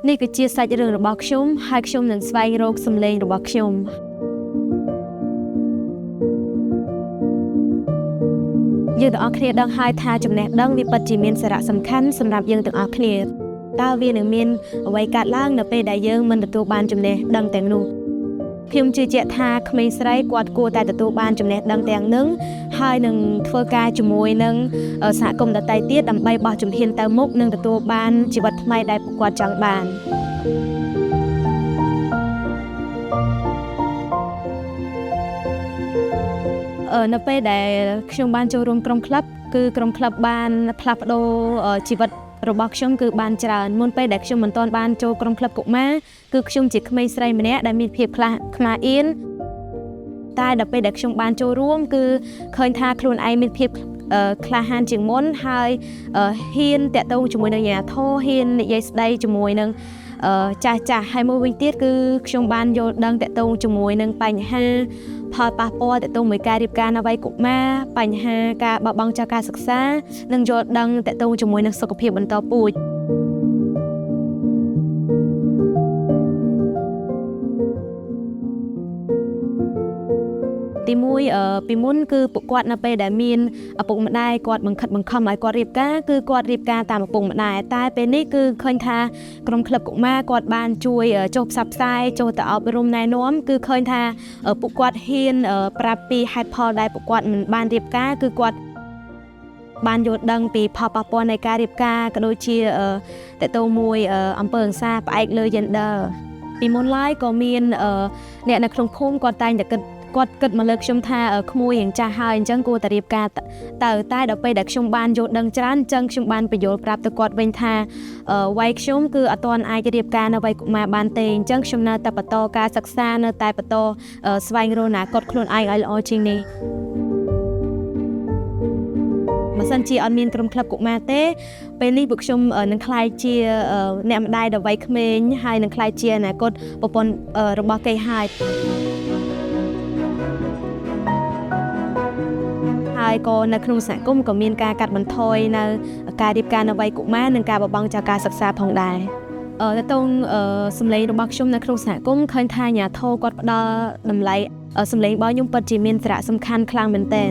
នេះគឺជាសាច់រឿងរបស់ខ្ញុំហើយខ្ញុំនឹងស្វែងរកសំឡេងរបស់ខ្ញុំយើងទាំងអស់គ្នាដឹងហើយថាចំណេះដឹងវាពិតជាមានសារៈសំខាន់សម្រាប់យើងទាំងអស់គ្នាតើវានឹងមានអ្វីកើតឡើងនៅពេលដែលយើងមិនទទួលបានចំណេះដឹងទាំងនោះខ្ញុំជឿជាក់ថាក្មេងស្រីគាត់គួរតែទទួលបានចំណេះដឹងទាំងនោះហើយនឹងធ្វើការជាមួយនឹងសហគមន៍ដទៃទៀតដើម្បីបោះជំហានទៅមុខនិងទទួលបានជីវិតថ្មីដែលពួកគាត់ចង់បាននៅពេលដែលខ្ញុំបានចូលរួមក្រុមក្លឹបគឺក្រុមក្លឹបបានផ្លាស់ប្ដូរជីវិតរបស់ខ្ញុំគឺបានច្រើនមុនពេលដែលខ្ញុំមិនទាន់បានចូលក្រុមក្លឹបកុមារគឺខ្ញុំជាក្មេងស្រីម្នាក់ដែលមានភាពខ្មាស់អៀនតែដល់ពេលដែលខ្ញុំបានចូលរួមគឺឃើញថាខ្លួនឯងមានភាពក្លាហានជាងមុនហើយហ៊ានតាក់ទងជាមួយនឹងអាញាធរហ៊ាននិយាយស្ដីជាមួយនឹងចាស់ហើយមួយវិញទៀតគឺខ្ញុំបានយល់ដឹងតាក់ទងជាមួយនឹងបញ្ហាផលប៉ះពាល់តាក់ទងមួយការរៀបការនៅវ័យកុមារបញ្ហាការបោះបង់ចោលការសិក្សានិងយល់ដឹងតាក់ទងជាមួយនឹងសុខភាពបន្តពូជទីមួយពីមុនគឺពួកគាត់នៅពេលដែលមានឪពុកម្ដាយគាត់បង្ខិតបង្ខំឲ្យគាត់រៀបការគឺគាត់រៀបការតាមឪពុកម្ដាយតែពេលនេះគឺឃើញថាក្រុមក្លឹបកុមារគាត់បានជួយចុះផ្សព្វផ្សាយចូលទៅអប់រំណែនាំគឺឃើញថាពួកគាត់ហ៊ានប្រាប់ពីហេតុផលដែលពួកគាត់មិនបានរៀបការគឺគាត់បានយល់ដឹងពីផលប៉ះពាល់នៃការរៀបការក៏ដូចជាតើតើមួយអំពើហិង្សាផ្អែកលើ gender ពីមុនឡើយក៏មានអ្នកនៅក្នុងភូមិគាត់តែងតែគាត់គិតមកលើខ្ញុំថាក្មួយរៀងចាស់ហើយអញ្ចឹងគួរតែរៀបការទៅតែដល់ពេលដែលខ្ញុំបានយល់ដឹងច្រើនអញ្ចឹងខ្ញុំបានបញ្យល់ប្រាប់ទៅគាត់វិញថាវ័យខ្ញុំគឺអត់ទាន់អាចរៀបការនៅវ័យកុមារបានទេអញ្ចឹងខ្ញុំនៅតែបន្តការសិក្សានៅតែបន្តស្វែងរកអនាគតខ្លួនឯងឲ្យល្អជាងនេះបើសិនជាអត់មានក្រុមក្លឹបកុមារទេពេលនេះពួកខ្ញុំនឹងក្លាយជាអ្នកម្ដាយដល់វ័យក្មេងហើយនឹងក្លាយជាអនាគតប្រពន្ធរបស់គេហើយក៏នៅក្នុងសហគមន៍ក៏មានការកាត់បន្ថយនៅការរៀបការនៅវ័យកុមារនិងការបោះបង់ចោលការសិក្សាផងដែរតើតើសម្លេងរបស់ខ្ញុំនៅក្នុងសហគមន៍ឃើញថាអាញាធរគាត់ផ្ដល់តម្លៃសម្លេងរបស់ខ្ញុំពិតជាមានសារៈសំខាន់ខ្លាំងមែនទែន